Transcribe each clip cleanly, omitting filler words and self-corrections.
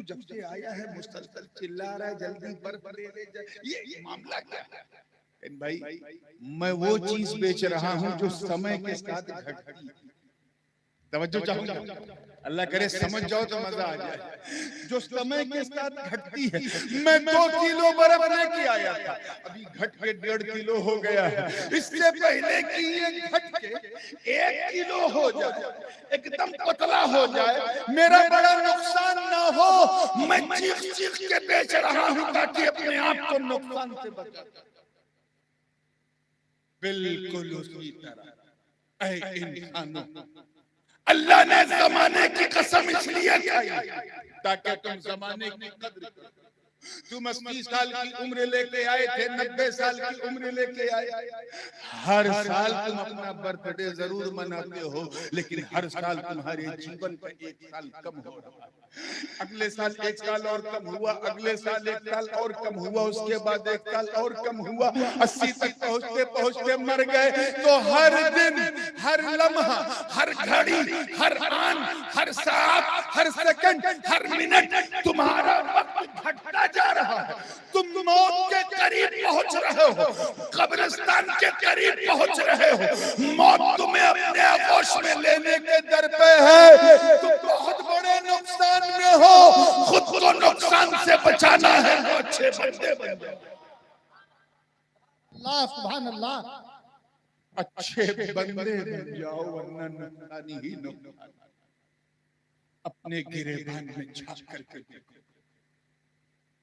तू जब से आया है मुसलसल चिल्ला रहा है जल्दी बर्फ दे दे, ये मामला क्या है भाई? मैं वो चीज बेच रहा हूं जो समय के साथ घटती है। तवज्जो चाहूंगा, अल्लाह करे समझ जाओ तो मजा आ जाए। जो समय के साथ घटती है। मैं 2 किलो बर्फ लेके आया था, अभी घट के 1.5 किलो हो गया है। इससे पहले कि ये घट के 1 किलो हो जाए, एकदम पतला हो जाए, मेरा बड़ा नुकसान ना हो, मैं चीख चीख के बेच रहा हूं ताकि अपने आप को नुकसान से बचा। बिल्कुल उसी तरह ऐ इंसानों, अल्लाह ने जमाने की कसम इसलिए खाई ताकि तुम जमाने की कद्र करो। तुम 80 साल की उम्र लेके आए थे, 90 साल की उम्र लेके आए। हर साल तुम अपना बर्थडे जरूर मनाते हो, लेकिन हर साल तुम्हारे जीवन का 1 साल कम हो रहा है। अगले साल 1 साल और कम हुआ, अगले साल 1 साल और कम हुआ, उसके बाद 1 साल और कम हुआ, 80 तक पहुंचते पहुंचते मर गए। तो हर दिन, हर लम्हा, हर घड़ी, हर आन, हर साथ, हर सेकंड, हर मिनट तुम्हारा वक्त घटता जा रहा है। तुम मौत के करीब पहुंच रहे हो, कब्रिस्तान के करीब पहुंच रहे हो। मौत तुम्हें अपने आगोश में लेने के दर पे है। तुम बहुत बड़े नुकसान में हो, खुद को नुकसान से बचाना है तो अच्छे बंदे बन जाओ। अल्लाह सुभान अल्लाह, अच्छे बंदे बन जाओ, वरना नुकसान ही नुकसान। अपने गिरेबान में झांक करके देखो,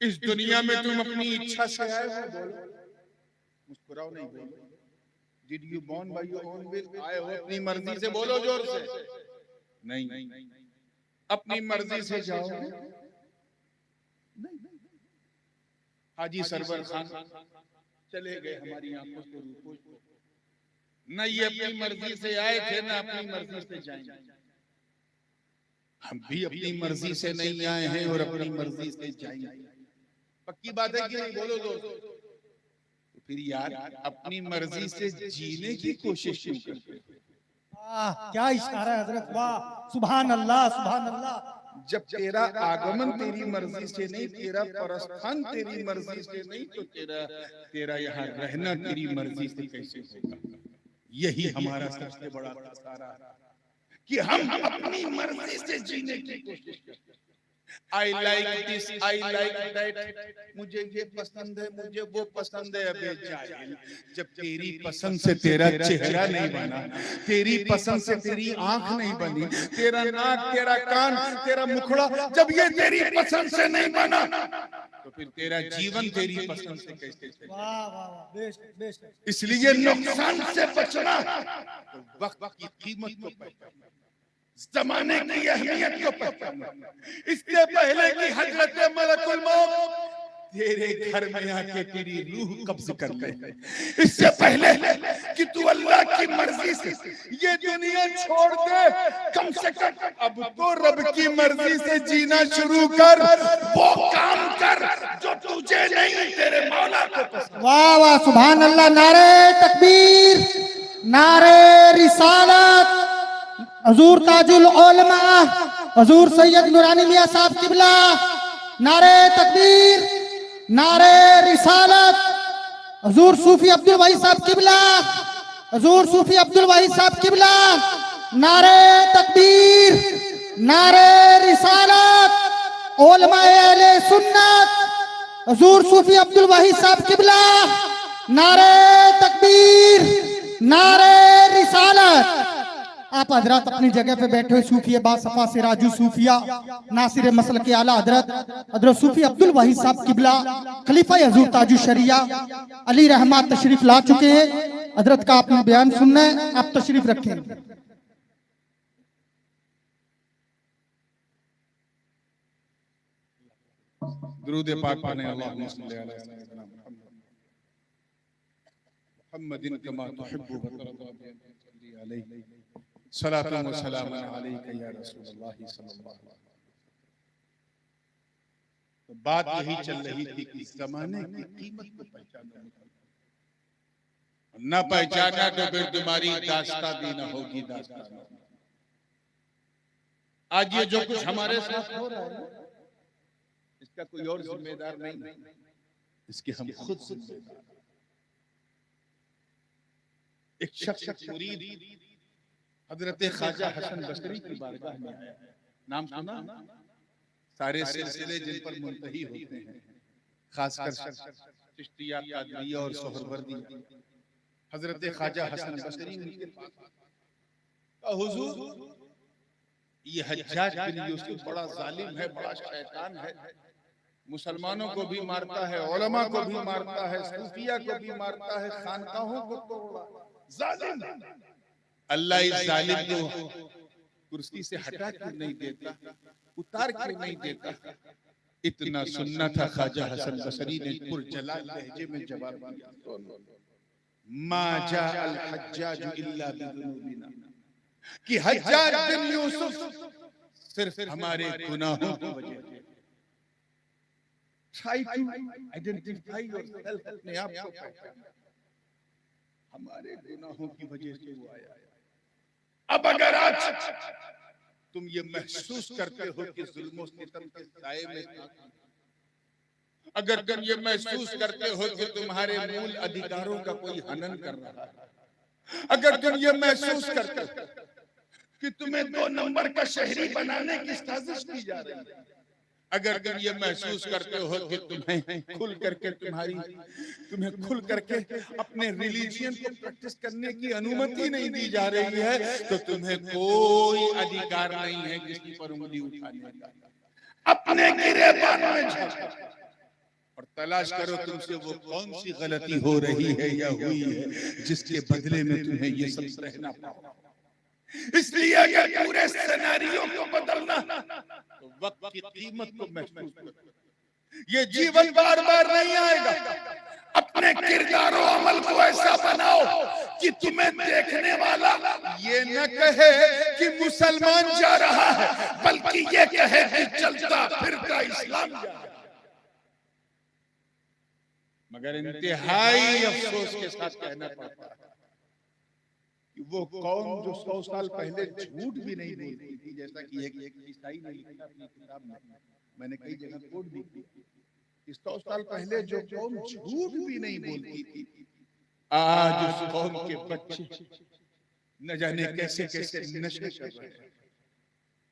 इस दुनिया में तुम अपनी इच्छा से आए हो। बोलो, मुस्कुराओ नहीं, बोलो। Did you born by your own will? आए हो अपनी मर्जी से? बोलो जोर से। नहीं, अपनी मर्जी से जाओ। हाजी सरवर खान चले गए हमारी आंखों से रूपों को। न ये अपनी मर्जी से आए थे, न अपनी मर्जी से जाएंगे। हम भी अपनी मर्जी से नहीं आए हैं और अपनी मर्जी से जाएंगे। पक्की बात है कि नहीं? बोलो दोस्तों। तो फिर यार अपनी मर्जी से जीने की कोशिश क्यों करते हो? क्या इशारा है हजरत, वाह सुभान अल्लाह सुभान अल्लाह। जब तेरा आगमन तेरी मर्जी से नहीं, तेरा प्रस्थान तेरी मर्जी से नहीं, तो तेरा यहाँ रहना तेरी मर्जी से कैसे होगा? यही हमारा सबसे बड़ा खसारा है कि हम अपनी मर्जी से जीने की कोशिश करते हैं। I like this, I like that, मुझे ये पसंद है, मुझे वो पसंद है। अबे जाहिल, जब तेरी पसंद से तेरा चेहरा नहीं बना, तेरी पसंद से तेरी आंख नहीं बनी, तेरा नाक, तेरा कान, तेरा मुखड़ा जब ये तेरी पसंद से नहीं बना, तो फिर तेरा जीवन तेरी पसंद से कैसे चलेगा? वाह वाह वाह, बेशक बेशक। इसलिए नुकसान से बचना, तो वक्त की कीमत को पहचानना, ज़माने की अहमियत को पहचानना। इससे पहले कि हजरत मलकुल मौत तेरे घर में आके तेरी रूह कब्ज कर ले, इससे पहले कि तू अल्लाह की मर्जी से ये दुनिया छोड़ दे, कम से कम अब तो रब की मर्जी से जीना शुरू कर। वो काम कर जो तुझे नहीं, तेरे मौला को पसंद। वाह वाह सुभान अल्लाह। नारे तकबीर, नारे रिसालत, हजूर ताजुल उलमा, हजूर सैयद नूरानी मियां साहब किबला। नारे तकबीर, नारे रिसालत, हजूर सूफी अब्दुल वाहिद साहब किबला, हजूर सूफी अब्दुल वाहिद साहब किबला। नारे तकबीर, नारे रिसालत, उलमाए अहले सुन्नत, हजूर सूफी अब्दुल वाहिद साहब किबला। नारे तकबीर, नारे रिसालत। आप हजरत अपनी जगह पे बैठे हुए सूफी बासफा से राजू सूफिया नासिर मसल के आला हजरत सूफी अब्दुल वाहिद साहब किबला खलीफा हजूर ताजु शरिया अली रहमत तशरीफ ला चुके हैं। हजरत का आपने बयान सुनना है, आप तशरीफ रखें। दुरूद पाक पढ़ें। अल्लाहुम्मा सल्ली अला सय्यिदिना मुहम्मदिन कमा तुहिब्बु व तर्दा सल्ली अलैहि सलातु व सलामु अलैका या रसूलल्लाह सल्लल्लाहु अलैहि वसल्लम। तो बात यही चल रही थी कि जमाने की कीमत को पहचानना, न पहचाना तो फिर तुम्हारी दास्तां भी न होगी। दास्तां आज ये जो कुछ हमारे साथ हो रहा है, इसका कोई और जिम्मेदार नहीं, इसके हम खुद जिम्मेदार। एक शख्स मुरीद हजरत ख्वाजा हसन बसरी की बारगाह में आया, नाम सुना? सारे सिलसिले जिन पर मुंतही होते हैं, खासकर चिश्तिया, कादरिया और सोहरवर्दी, हजरत ख्वाजा हसन बसरी उनके पास कहा, हुजूर ये हज्जाज बिन यूसुफ बड़ा जालिम है, बड़ा शैतान है, मुसलमानों को भी मारता है, उलमा को भी मारता है, सूफिया को भी मारता है, खानकाहों को तोड़ा, जालिम। अल्लाह इस जालिम को कुर्सी से हटा क्यों नहीं देता, उतार क्यों नहीं देता? इतना सुनना था, ख्वाजा हसन बसरी ने पुरजलाल लहजे में जवाब दिया, मा जा अल हज्जाज इल्ला बिजुनूबिना, कि हज्जाज बिन यूसुफ सिर्फ हमारे गुनाहों की वजह से। Try to identify yourself, अपने आप को पहचानो, हमारे गुनाहों की वजह से वो आया। अब अगर आज तुम ये महसूस करते हो कि जुल्म और सितम के साए में, अगर तुम ये महसूस करते हो कि तुम्हारे मूल अधिकारों का कोई हनन कर रहा है, अगर तुम ये महसूस करते हो कि तुम्हें 2 नंबर का शहरी बनाने की साजिश की जा रही है, अगर तुम ये महसूस करते हो कि तुम्हें खुल करके अपने रिलीजियन को प्रैक्टिस करने की अनुमति नहीं दी जा रही है, तो तुम्हें कोई अधिकार नहीं है किसी पर उंगली उठाने का। अपने गिरेबान में झांको और तलाश करो तुमसे वो कौन सी गलती हो रही है या हुई है जिसके बदले में तुम्हें ये सब सहना पड़ा। इसलिए अगर पूरे सिनेरियो को बदलना तो वक्त की कीमत को महसूस करो। ये जीवन बार बार नहीं आएगा। अपने किरदार और अमल को ऐसा बनाओ कि तुम्हें देखने वाला ये न कहे कि मुसलमान जा रहा है, बल्कि ये कहे कि चलता फिरता इस्लाम जा रहा है। मगर इंतहाई अफसोस के साथ कहना पड़ता है कि वो कौम जो 100 साल पहले झूठ भी नहीं बोलती थी, जैसा कि एक ईसाई ने लिखा अपनी किताब में, मैंने कई जगह कोट भी की, 100 साल पहले जो कौम झूठ भी नहीं बोलती थी, आज उस कौम के बच्चे न जाने कैसे कैसे नशे कर रहे हैं,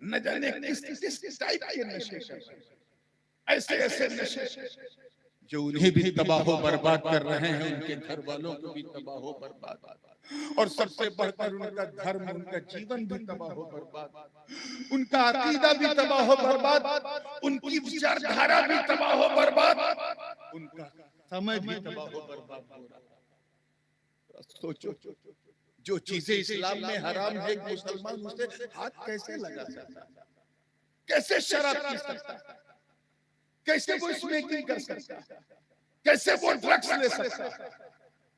न जाने किस टाइप के नशे कर रहे हैं, ऐसे ऐसे नशे जो उन्हें भी तबाह बर्बाद कर रहे हैं, उनके घर वालों को भी तबाह बर्बाद, और सबसे बढ़कर उनका धर्म, उनका जीवन भी तबाह बर्बाद, उनका अकीदा भी तबाह बर्बाद, उनकी विचारधारा भी तबाह बर्बाद, उनका समय भी तबाह बर्बाद हो रहा है। सोचो, जो चीजें इस्लाम में हराम है, मुसलमान उसे हाथ कैसे लगा सकता है, कैसे शराब पी सकता है, कैसे वो स्मोकिंग कर सकता है, कैसे वो ड्रग्स ले सकता है,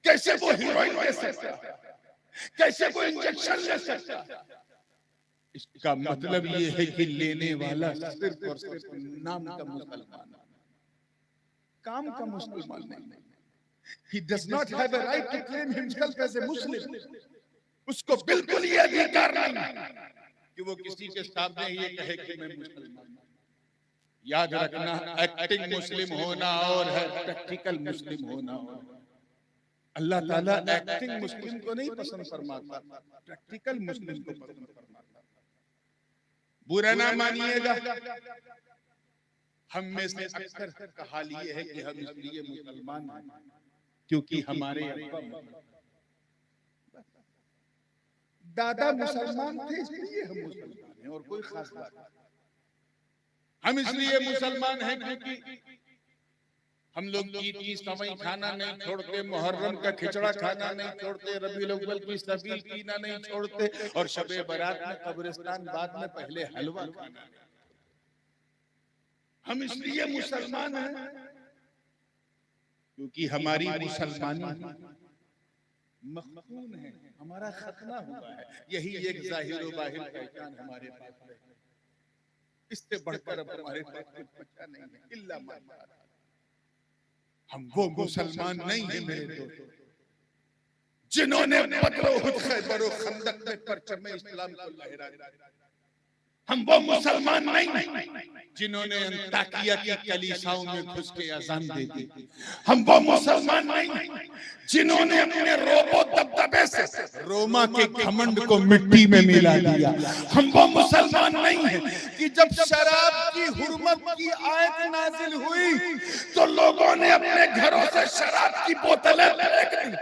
कैसे वो हीरोइन ले सकता है, कैसे वो इंजेक्शन ले सकता है। इसका मतलब ये है कि लेने वाला सिर्फ और सिर्फ नाम का मुसलमान, काम का मुसलमान नहीं। He does not have a right to claim himself as a Muslim. उसको बिल्कुल ये अधिकार नहीं कि वो किसी के सामने ये कहे कि मैं मुसलमान हूं। याद रखना, एक्टिंग मुस्लिम होना और है प्रैक्टिकल मुस्लिम होना। अल्लाह ताला एक्टिंग मुस्लिम को नहीं पसंद फरमाता, प्रैक्टिकल मुस्लिम को पसंद फरमाता। बुरा ना मानिएगा, हम में से अक्सर का हाल ये है कि हम इसलिए मुसलमान हैं क्योंकि हमारे दादा मुसलमान थे, इसलिए हम मुसलमान हैं, और कोई खास बात नहीं। हम इसलिए मुसलमान हैं क्योंकि हम लोग ईद की सवई खाना नहीं छोड़ते, मुहर्रम का खिचड़ा खाना नहीं छोड़ते, रबीउल अव्वल की सबील पीना नहीं छोड़ते, और शबे बारात में कब्रिस्तान बाद में पहले हलवा खाना। हम इसलिए मुसलमान हैं क्योंकि हमारी मुसलमानी मखफून है, हमारा खतना हुआ है। यही एक जाहिर व बाहिर पहचान हमारे पास है। इससे बढ़कर अब हमारे पास कुछ बचा नहीं है इल्ला मा। हम वो मुसलमान नहीं हैं मेरे दोस्त जिन्होंने बदर, उहद, खैबर और खंदक में परचम इस्लाम को लहराया, हम वो मुसलमान नहीं जिन्होंने अंताकिया की कलीसियाओं में घुस के अजान दे दी। हम वो मुसलमान नहीं जिन्होंने अपने रोबो दबदबे से रोमा के घमंड को मिट्टी में मिला दिया। हम वो मुसलमान नहीं हैं कि जब शराब की हुर्मत की आयत नाजिल हुई तो लोगों ने अपने घरों से शराब की बोतलें फेंक दी।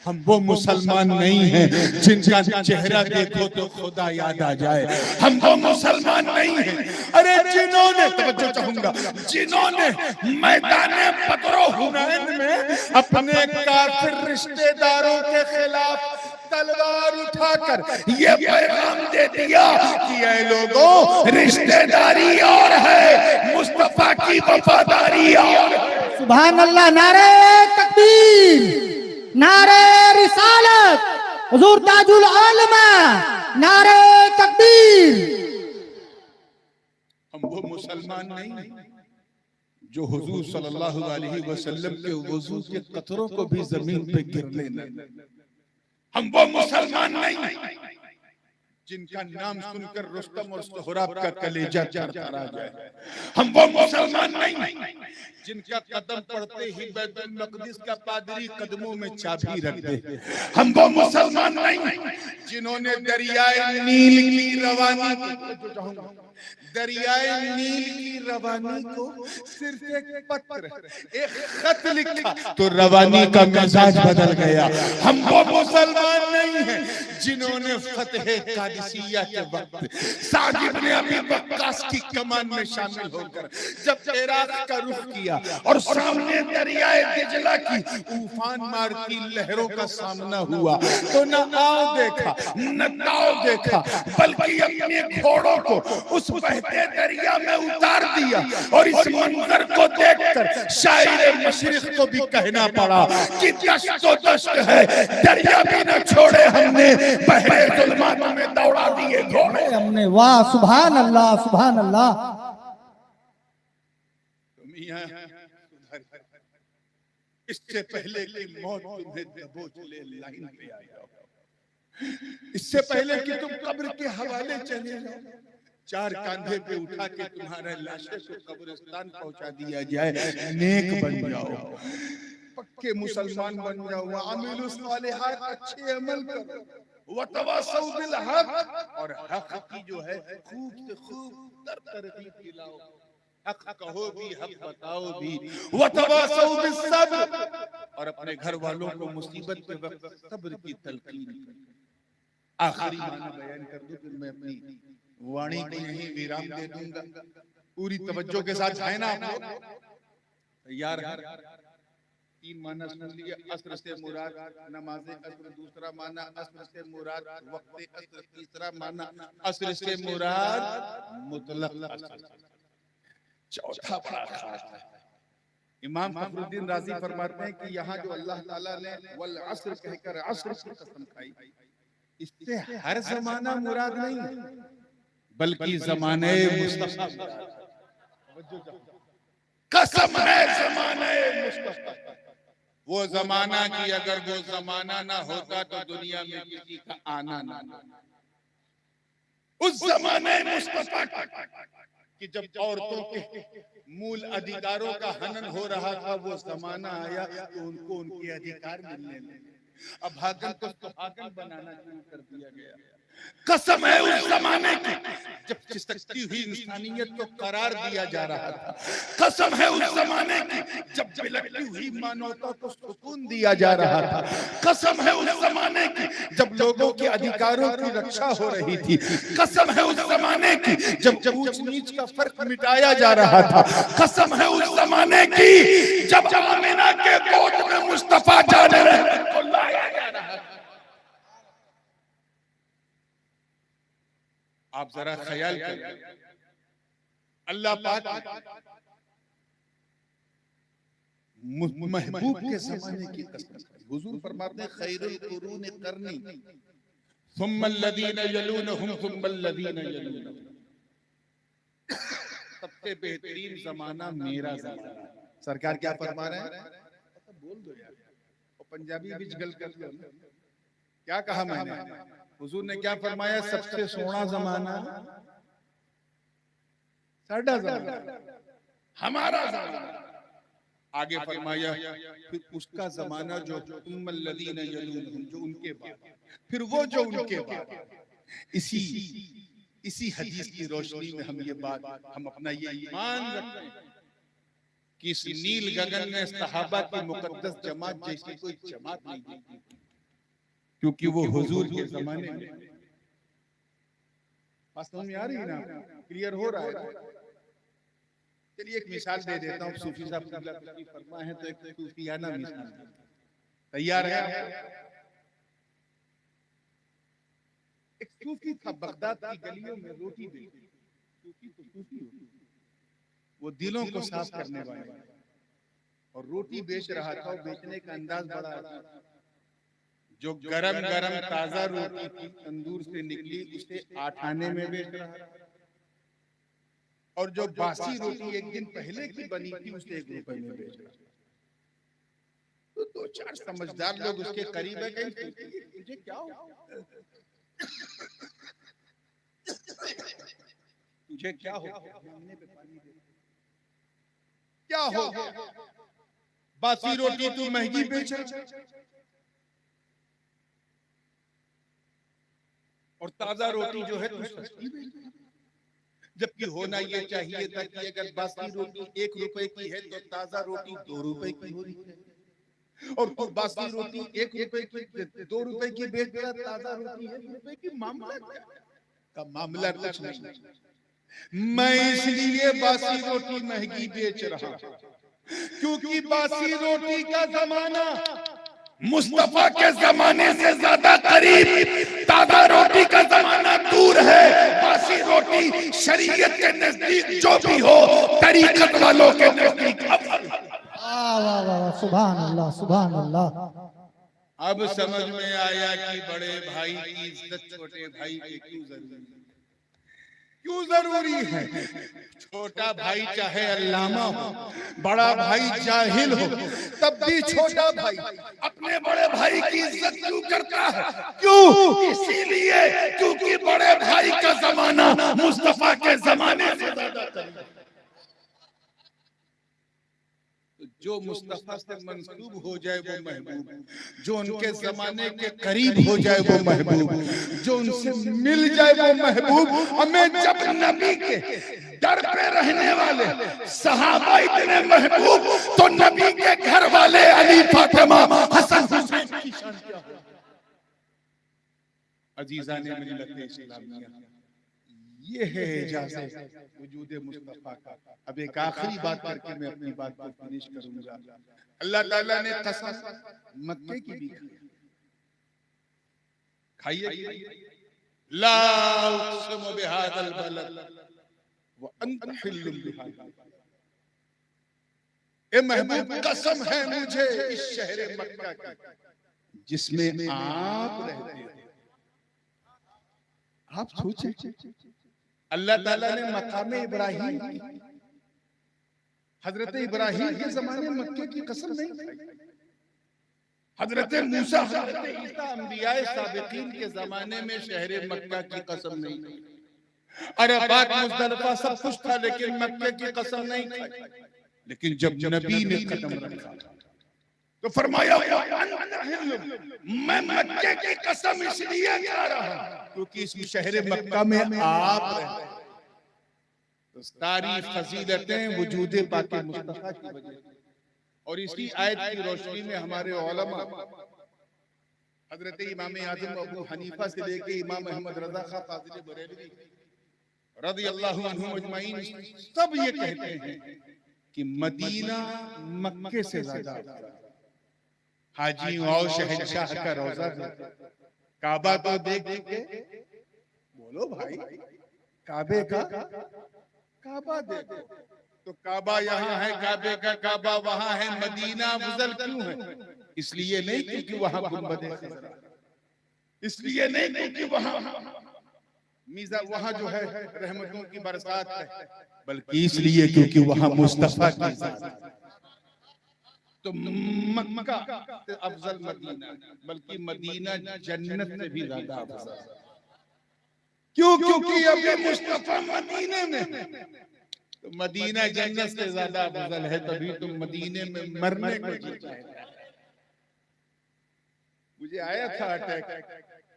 हम वो मुसलमान नहीं हैं जिनका चेहरा देखो तो खुदा याद आ जाए। हम वो मुसलमान नहीं हैं, अरे जिन्होंने, तवज्जो चाहूंगा, जिन्होंने मैदान बदरो हुनैन में अपने काफिर रिश्तेदारों के खिलाफ तलवार उठाकर ये पैगाम दे दिया कि ऐ लोगों, रिश्तेदारी और है, मुस्तफा की वफादारी और है। सुभान अल्लाह, नारे तकबीर, नारे रिसालत, हुजूर ताजुल उलमा, नारे तकबीर। हम वो मुसलमान नहीं जो हुजूर सल्लल्लाहु अलैहि वसल्लम के वजू के कतरों को भी जमीन पे गिरने न। हम वो मुसलमान नहीं जिनका नाम सुनकर रुस्तम और सोहराब का कलेजा थरथरा जाए। हम वो मुसलमान नहीं जिनका कदम पड़ते ही बैतुल मक़दिस का पादरी कदमों में चाबी रख दे। हम वो मुसलमान नहीं जिन्होंने दरियाए नील की रवानी, दरियाए नील की रवानी को सिर्फ एक पत्र, एक खत लिखा तो रवानी का मिजाज बदल गया। हम वो मुसलमान नहीं हैं जिन्होंने फतह कादिसिया के वक्त साद इब्न अबी वक्कास की कमान में शामिल होकर जब इराक का रुख किया और सामने दरियाए दिजला की उफान मारती लहरों का सामना हुआ तो न आओ देखा न ताओ देखा, बल्कि अपने घोड़ों को उस बहते दरिया में उतार दिया। और इस मंजर को देखकर शायर मशरिक को भी कहना पड़ा कि दश्त तो दश्त है, दरिया भी न छोड़े हमने, बहरे जुल्मात में दौड़ा दिए घोड़े हमने। वाह, सुभान अल्लाह, सुभान अल्लाह। इससे पहले कि मौत तुम्हें दबोच ले लाइन पे आ जाओ, इससे पहले कि तुम कब्र के हवाले चले जाओ, चार कांधे पे उठा के तुम्हारे लाशें को कब्रिस्तान पहुंचा दिया जाए, नेक बन जाओ, पक्के मुसलमान बन जाओ, आमिलुस सालिहात, अच्छे अमल करो, वतवासौ बिल हक, और हक की जो है खूब से खूब तरकीब दिलाओ, हक कहो भी हक बताओ भी, वतवासौ बिस सब्र, और अपने घर वालों को मुसीबत के वक्त सब्र की तलकीन करो। आखिरी माना बयान कर दूं फिर मैं अपनी वाणी को यहीं विराम दे दूंगा। पूरी तवज्जो के साथ है ना आप लोग? तैयार है? तीन माना सुन लिया। अस्र से मुराद नमाज़े अस्र, दूसरा माना अस्र से मुराद वक्ते अस्र, तीसरा माना अस्र से मुराद मुतलक अस्र, चौथा बड़ा खास है। इमाम फखरुद्दीन राजी फरमाते हैं कि यहाँ जो अल्लाह ताला ने वल अस्र कहकर अस्र की कसम खाई, इससे हर जमाना मुराद नहीं बल्कि जमाने मुस्तफा मुराद। कसम है जमाने मुस्तफा, वो जमाना की अगर वो जमाना ना होता तो दुनिया में किसी का आना ना, उस जमाने मुस्तफा कि जब औरतों के मूल अधिकारों का हनन हो रहा था, वो जमाना आया तो उनको उनके अधिकार मिलने लगे। अब भागन को सुहागन बनाना शुरू कर दिया गया। कसम है उस जमाने की जब खिसकती हुई इंसानियत को करार दिया जा रहा था। कसम है उस जमाने की जब बिलखती हुई मानवता को सुकून दिया जा रहा था। कसम है उस जमाने की जब लोगों के अधिकारों की रक्षा हो रही थी। कसम है उस जमाने की जब ऊंच नीच का फर्क मिटाया जा रहा था। कसम है उस जमाने की जब आमिना के गोद में मुस्तफा जाने को लाया जा रहा था। आप जरा ख्याल करिए, अल्लाह पाक महबूब के ज़माने की कसम, हुजूर फरमाते हैं खैरुल कुरून करनी सुम्मल लदीना यलूनहुम सुम्मल लदीना यलूनहुम, सबसे बेहतरीन जमाना मेरा जमाना। सरकार क्या फरमा रहे हैं? बोल दो यार, पंजाबी भी गल कर लो। क्या कहा मैंने? हुजूर ने क्या फरमाया? सबसे सोना जमाना साडा ज़माना, हमारा ज़माना। आगे फरमाया फिर उसका ज़माना जो उम्मल्लज़ीना यलूनहुम, जो उनके बाद, फिर वो जो उनके बाद। इसी हदीस की रोशनी में हम ये बात, हम अपना ये ईमान रखते हैं कि इस नील गगन में सहाबा की मुकद्दस जमात जैसी कोई जमात नहीं थी, क्योंकि वो हुजूर के जमाने में। बात समझ में आ रही है ना? क्लियर हो रहा है? चलिए एक मिसाल दे देता हूँ। सूफी साहब फरमा है तो एक सूफियाना मिसाल। तैयार है? एक सूफी था, बगदाद की गलियों में रोटी बेचता। सूफी तो सूफी होता, वो दिलों को साफ करने वाला, और रोटी बेच रहा था। बेचने का अंदाज बड़ा अच्छा था। जो गरम गरम ताजा रोटी थी, तंदूर से निकली, उसे 8 आने में बेच रहा था, और जो बासी रोटी एक दिन पहले की बनी थी, उसे 1 रुपए में बेच रहा था। तो 2-4 समझदार लोग उसके करीब है, कहीं तुझे क्या हो, तुझे क्या हो, क्या हो, बासी रोटी तू महंगी बेच रहा और ताजा रोटी जो है तू सस्ती बेच रहा। जबकि होना ये चाहिए था कि अगर बासी रोटी 1 रुपए की है तो ताजा रोटी 2 रुपए की होनी चाहिए, और तू बासी रोटी 1 रुपए की 2 रुपए की बेच रहा, ताजा रोटी 1 रुपए की। मामला का मामला कुछ नहीं। मैं इसलिए बासी रोटी महंगी बेच रहा हूं क्योंकि बासी रोटी का जमाना मुस्तफा के जमाने से ज्यादा करीब, ताजा रोटी का जमाना दूर है। बासी रोटी शरीयत के नजदीक जो भी हो, तरीकत वालों के नजदीक अफजल। वाह वाह, सुभान अल्लाह, सुभान अल्लाह। अब समझ में आया कि बड़े भाई की इज्जत छोटे भाई के क्यों जरूरी है। छोटा भाई चाहे अल्लामा हो, बड़ा भाई जाहिल हो, तब भी छोटा भाई अपने बड़े भाई की इज्जत क्यों करता है? क्यों? इसीलिए क्योंकि बड़े भाई का जमाना मुस्तफा के जमाने से ज्यादा करीब। जो मुस्तफा से मंसूब हो जाए वो महबूब, जो उनके जमाने के करीब हो जाए वो महबूब, जो उनसे मिल जाए वो महबूब। हमें जब नबी के दर पे रहने वाले सहाबा इतने महबूब, तो नबी के घर वाले अली, फातिमा, हसन, हुसैन की शान क्या हो। अजीजान मिल्लत इस्लामिया, ये है इजाज़त वजूद मुस्तफा का। अब एक आखिरी बात करके मैं अपनी बात को फिनिश करूंगा। अल्लाह ताला ने कसम मक्के की भी खाइए, ला उक़सिमु बिहाज़ल बलद व अंत हिल्लुम बिहाज़ा। ए महबूब, कसम है मुझे इस शहर मक्का की जिसमें आप रहते हैं। आप सोचें, अल्लाह ताला ने मकाम इब्राहिम, हजरत इब्राहिम के जमाने मक्के की कसम नहीं खाई। हजरत मूसा, हजरत ईसा, अंबियाए साबिकीन के जमाने में शहर मक्का की कसम नहीं खाई। अरफात, मुज़दलिफा सब कुछ था, लेकिन मक्के की कसम नहीं खाई। लेकिन जब नबी ने कदम रखा तो फरमाया मैं मक्के की कसम इसलिए खा रहा हूं क्योंकि इस शहर मक्का में आप रहते हैं। तो सारी फजीलतें वजूद पाक मुस्तफा की वजह से। और इसी आयत की रोशनी में हमारे उलमा, हजरत इमाम आज़म अबू हनीफा से लेके इमाम अहमद रज़ा खां फाज़िल बरेलवी रज़ियल्लाहु अन्हुम अजमईन, सब ये कहते हैं कि मदीना मक्के से ज्यादा। हाजियों और शहंशाह का रोजा, काबा तो देख के बोलो भाई, काबे का काबा देखो। तो काबा यहाँ है, काबे का काबा वहां है। मदीना अफजल क्यों है? इसलिए नहीं क्योंकि वहां गुंबद है, इसलिए नहीं क्योंकि वहां जो है रहमतों की बरसात है, बल्कि इसलिए क्योंकि वहां मुस्तफा की ज़ात है। तो मक्का से अफजल मदीना, बल्कि मदीना जन्नत से भी ज्यादा अफजल। क्यों? क्योंकि अभी मुस्तफा मदीने में तो मदीना जन्नत से ज्यादा अफजल है, तभी तुम मदीने में मरने को जी चाहते हो। मुझे आया था अटैक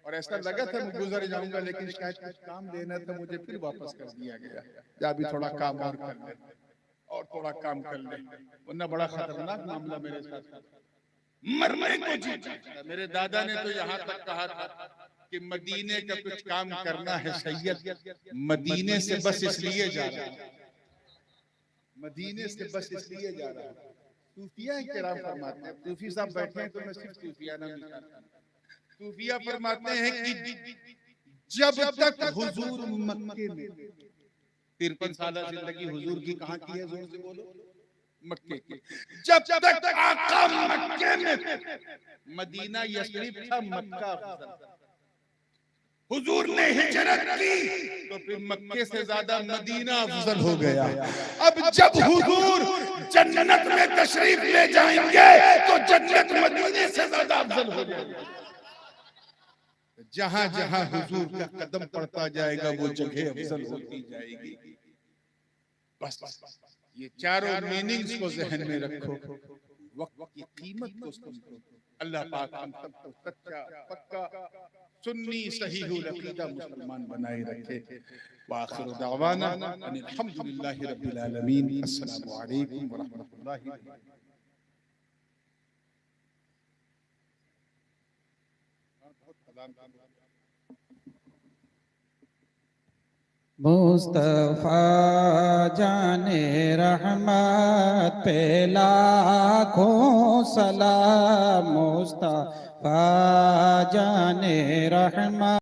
और ऐसा लगा था मैं गुजर जाऊंगा, लेकिन शायद कुछ काम देना था मुझे, फिर वापस कर दिया गया। या अभी थोड़ा काम और कर ले, और थोड़ा काम कर ले, वरना बड़ा खतरनाक मामला मेरे साथ मरने को जी चाहता। मेरे दादा ने तो यहाँ तक कहा था कि मदीने का कुछ काम करना है सैयद, मदीने से बस इसलिए जा रहा है, मदीने से बस इसलिए जा रहा है। सूफिया किराम फरमाते हैं, सूफी साहब बैठे हैं तो मैं सिर्फ सूफिया नाम निकालता हूं। सूफिया फरमाते हैं कि जब तक हुजूर मक्के में, 53 साल जिंदगी हुजूर की कहां की है, जोर से बोलो, मक्के की। जब तक आका मक्के में, मदीना यशरीफ था, मक्का हुजूर ने हिजरत की तो फिर मक्के से ज्यादा मदीना अफजल हो गया। अब जब हुजूर जन्नत में तशरीफ ले जाएंगे तो जन्नत मदीने से ज्यादा अफजल हो जाएगी। जहां जहां हुजूर का कदम पड़ता जाएगा वो जगह अफजल होती जाएगी। बस ये चारों मीनिंग्स को जहन में रखो, वक्त की कीमत को समझो। अल्लाह पाक हम सबको सच्चा पक्का सुन्नी सहीहुल अकीदा मुसलमान बनाए रखे। व आखिर दावाना अनिल हम्दुलिल्लाहि रब्बिल आलमीन। अस्सलामु अलैकुम व रहमतुल्लाहि व बरकातहू। मुस्तफा जाने रहमत पे लाखों सलाम, मुस्तफा जाने रहमत